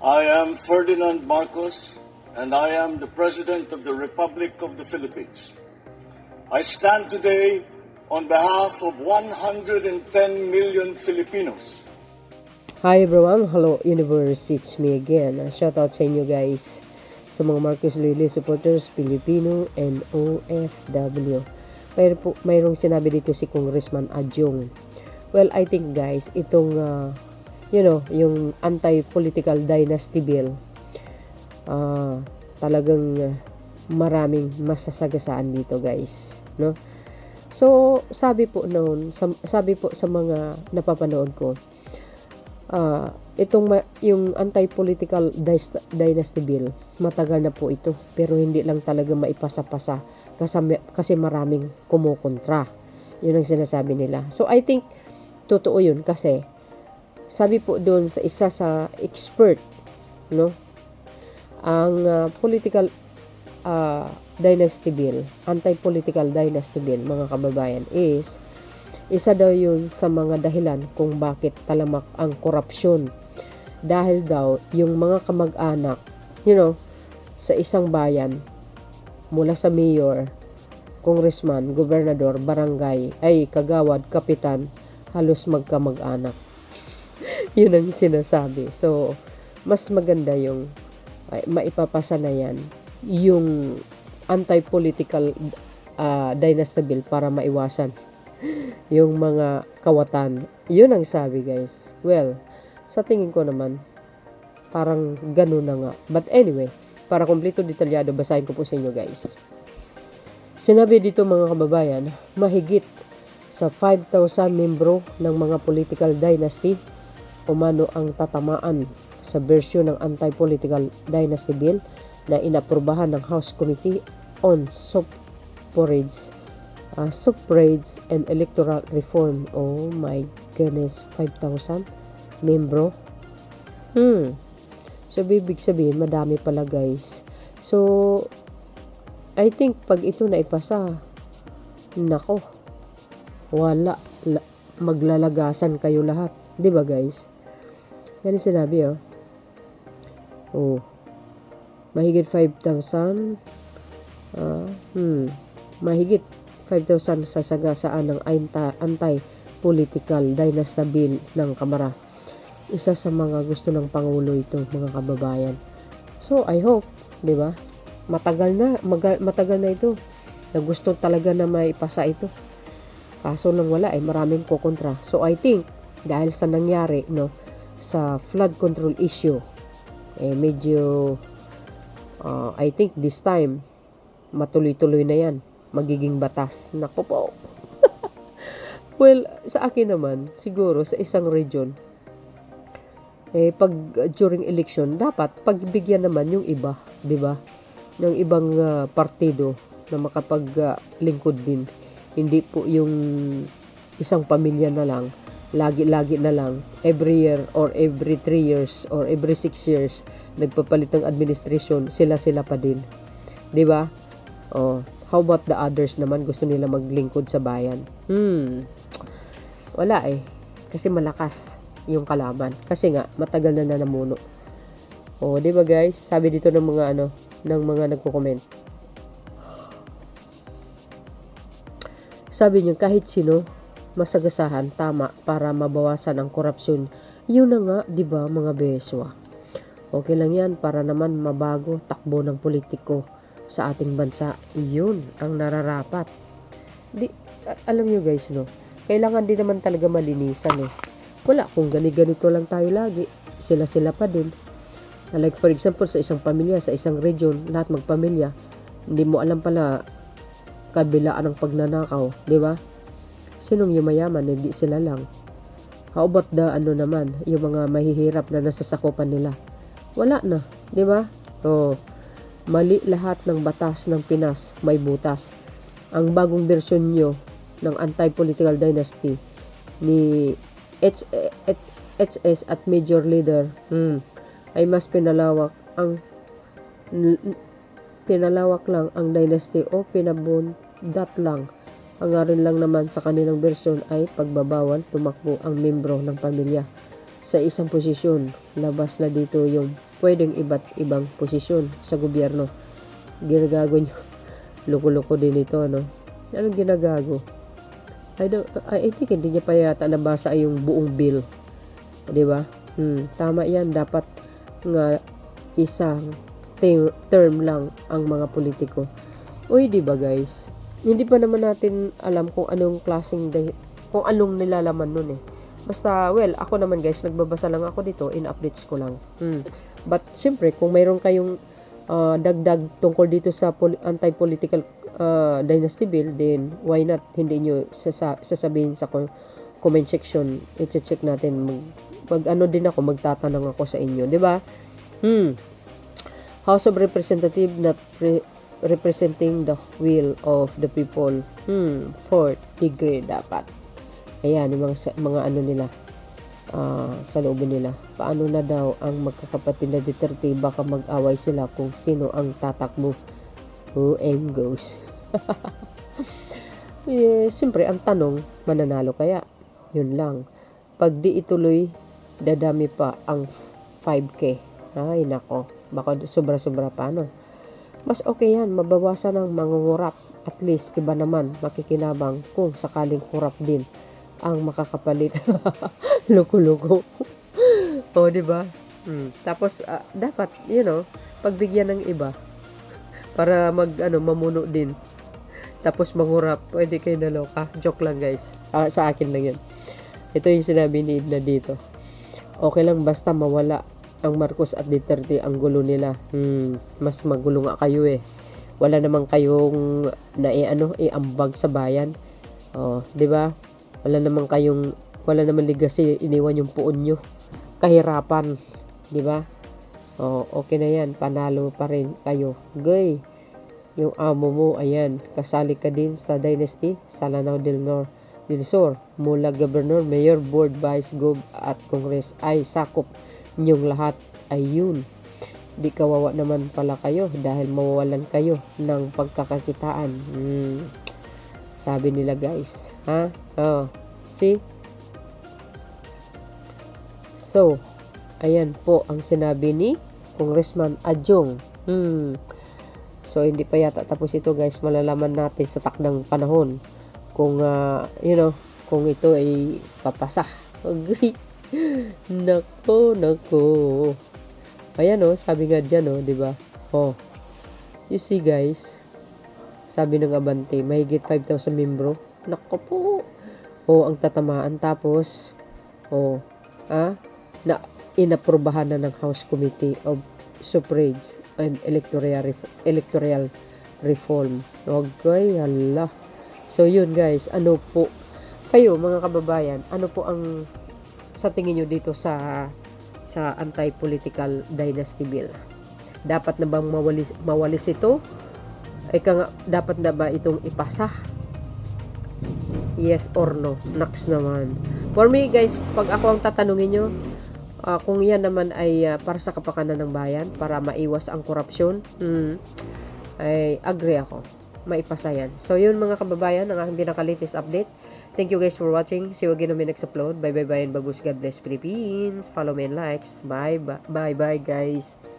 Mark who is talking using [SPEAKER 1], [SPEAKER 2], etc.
[SPEAKER 1] I am Ferdinand Marcos, and I am the President of the Republic of the Philippines. I stand today on behalf of 110 million Filipinos.
[SPEAKER 2] Hi everyone, hello universe, it's me again. Shout out sa inyo guys, sa mga Marcos Loyalty supporters, Filipino and OFW. Mayroong sinabi dito si Congressman Adjong. Well, I think guys, itong yung anti-political dynasty bill, talagang maraming masasagasaan dito guys, no? So, sabi po sa mga napapanood ko, yung anti-political dynasty bill, matagal na po ito, pero hindi lang talaga maipasa-pasa kasi maraming kumukontra. Yun ang sinasabi nila. So, I think, totoo yun kasi, sabi po doon sa isa sa expert, no, ang political dynasty bill, anti-political dynasty bill, mga kababayan, is isa daw yun sa mga dahilan kung bakit talamak ang korupsyon. Dahil daw yung mga kamag-anak, sa isang bayan, mula sa mayor, congressman, gobernador, barangay, ay kagawad, kapitan, halos magkamag-anak. Yun ang sinasabi. So, mas maganda yung maipapasa na yan, yung anti-political dynasty bill para maiwasan yung mga kawatan. Yun ang sabi guys. Well, sa tingin ko naman, parang ganun na nga. But anyway, para kumpleto detalyado, basahin ko po sa inyo guys. Sinabi dito mga kababayan, mahigit sa 5,000 membro ng mga political dynasty umano ang tatamaan sa bersyon ng anti-political dynasty bill na inaprubahan ng House Committee on Suffrage and Electoral Reform. Oh my goodness, 5,000 membro. So, bibig sabihin, madami pala guys. So, I think pag ito na ipasa, nako, wala, maglalagasan kayo lahat. Diba guys? Yan ang sinabi mahigit 5,000 mahigit 5,000 sa sagasaan ng anti-political dynasty bill ng Kamara. Isa sa mga gusto ng Pangulo ito, mga kababayan. So, I hope, di ba? Matagal na ito na gusto talaga na maipasa ito. Kaso lang wala, maraming kukontra. So, I think, dahil sa nangyari, sa flood control issue, medyo, I think this time, matuloy-tuloy na yan. Magiging batas. Naku po. Well, sa akin naman, siguro sa isang region, pag during election, dapat pagbigyan naman yung iba, di ba? Ng ibang partido na makapaglingkod din. Hindi po yung isang pamilya na lang, lagi-lagi na lang, every year or every 3 years or every 6 years, nagpapalit ng administration, sila pa din. Di ba? How about the others naman, gusto nila maglingkod sa bayan? Wala kasi malakas yung kalaban. Kasi nga, matagal na namuno. Di ba guys? Sabi dito ng mga nagko-comment. Sabi niyo, kahit sino, masagasahan, tama, para mabawasan ang korupsyon. Yun na nga, di ba mga beswa? Okay lang yan, para naman mabago takbo ng politiko sa ating bansa. Yun ang nararapat. Alam nyo guys, kailangan din naman talaga malinisan. Wala, kung ganito lang tayo lagi, sila pa din. Like for example, sa isang pamilya, sa isang region, lahat magpamilya, hindi mo alam pala kabilaan ng pagnanakaw, di ba? Sinong yumayaman, hindi sila lang. How about the naman, yung mga mahihirap na nasasakupan nila? Wala na, di ba? Mali lahat ng batas ng Pinas, may butas. Ang bagong version nyo ng anti-political dynasty ni HS at Major Leader ay mas pinalawak lang ang dynasty o pinabundat lang. Ang rin lang naman sa kanilang bersyon ay pagbabawal tumakbo ang membro ng pamilya sa isang posisyon. Labas na dito yung pwedeng iba't ibang posisyon sa gobyerno. Ginagago nyo. Loko-loko din ito, ano? Anong ginagago? I think hindi niya pa yata nabasa yung buong bill. Di ba? Tama yan. Dapat nga isang term lang ang mga politiko. Uy, di ba guys? Hindi pa naman natin alam kung anong kung anong nilalaman nun eh. Basta, well, ako naman guys, nagbabasa lang ako dito, in-updates ko lang. But, siyempre, kung mayroon kayong dagdag tungkol dito sa anti-political dynasty bill, then why not? Hindi nyo sasabihin sa comment section, i-check natin. Ano din ako, magtatanong ako sa inyo, di ba? House of Representative not representing the will of the people. Fourth degree dapat. Ayan, yung mga ano nila, sa loob nila. Paano na daw ang magkakapatid na Duterte, baka mag-away sila kung sino ang tatakbo. Who aim goes. Siyempre, ang tanong, mananalo kaya? Yun lang. Pag di ituloy, dadami pa ang 5K. Ay, nako. Baka sobra-sobra pa, no? Mas okay yan. Mabawasan ng mangungurap. At least, iba naman, makikinabang kung sakaling kurap din ang makakapalit. Loko-loko. O, diba? Tapos, dapat, pagbigyan ng iba para mamuno din. Tapos, mangurap. Pwede kayo naloka. Joke lang, guys. Sa akin lang yun. Ito yung sinabi ni Idna dito. Okay lang basta mawala ang Marcos at Duterte, ang gulo nila. Mas magulo nga kayo eh. Wala namang kayong iambag sa bayan. Oh, 'di ba? Wala namang legacy, iniwan yung puon nyo. Kahirapan, 'di ba? Oh, okay na 'yan, panalo pa rin kayo. Goy. Yung amo mo, ayan, kasali ka din sa dynasty sa Lanao del Sur, mula governor, mayor, board, vice, gov at congress ay sakop nyong lahat. Ayun, di kawawa naman pala kayo dahil mawawalan kayo ng pagkakakitaan. Sabi nila guys, ha? See? So, ayan po ang sinabi ni Congressman Adjong. So, hindi pa yata tapos ito guys. Malalaman natin sa takdang panahon kung, kung ito ay papasa. Agree. Nako. Ayan sabi nga dyan di ba? You see guys, sabi ng Abante, mahigit 5,000 membro. Nako po. Ang tatamaan. Tapos, na inaprubahan na ng House Committee of Suffrage and Electoral Reform. Okay, hala. So, yun guys, ano po, kayo mga kababayan, ano po ang sa tingin nyo dito sa anti-political dynasty bill? Dapat na bang mawalis ito? Dapat na ba itong ipasa? Yes or no? Next naman. For me guys, pag ako ang tatanungin nyo, kung yan naman ay para sa kapakanan ng bayan, para maiwas ang korupsyon, ay agree ako. Maipasa yan. So yun mga kababayan, ang aking pinaka-latest update. Thank you guys for watching. See you again on my next upload. Bye bye bye and bagus. God bless Philippines. Follow me and likes. Bye bye guys.